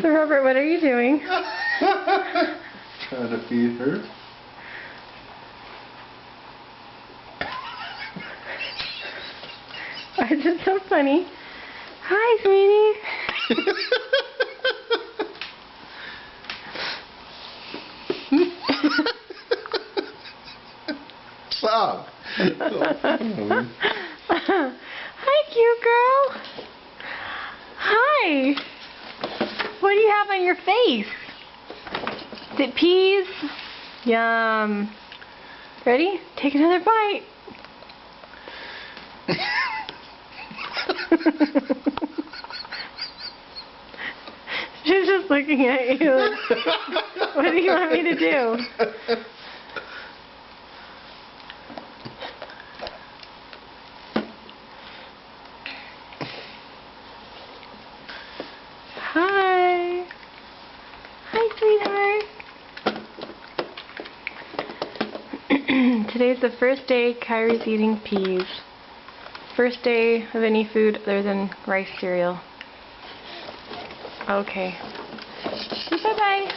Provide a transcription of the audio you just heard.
So Robert, what are you doing? Trying to feed her. Why is it so funny? Hi, sweetie. Stop. Hi, cute girl. Hi. What do you have on your face? Is it peas? Yum. Ready? Take another bite. She's just looking at you. What do you want me to do? Hi. Hi, sweetheart. Today's the first day Kyrie's eating peas. First day of any food other than rice cereal. Okay. Bye-bye.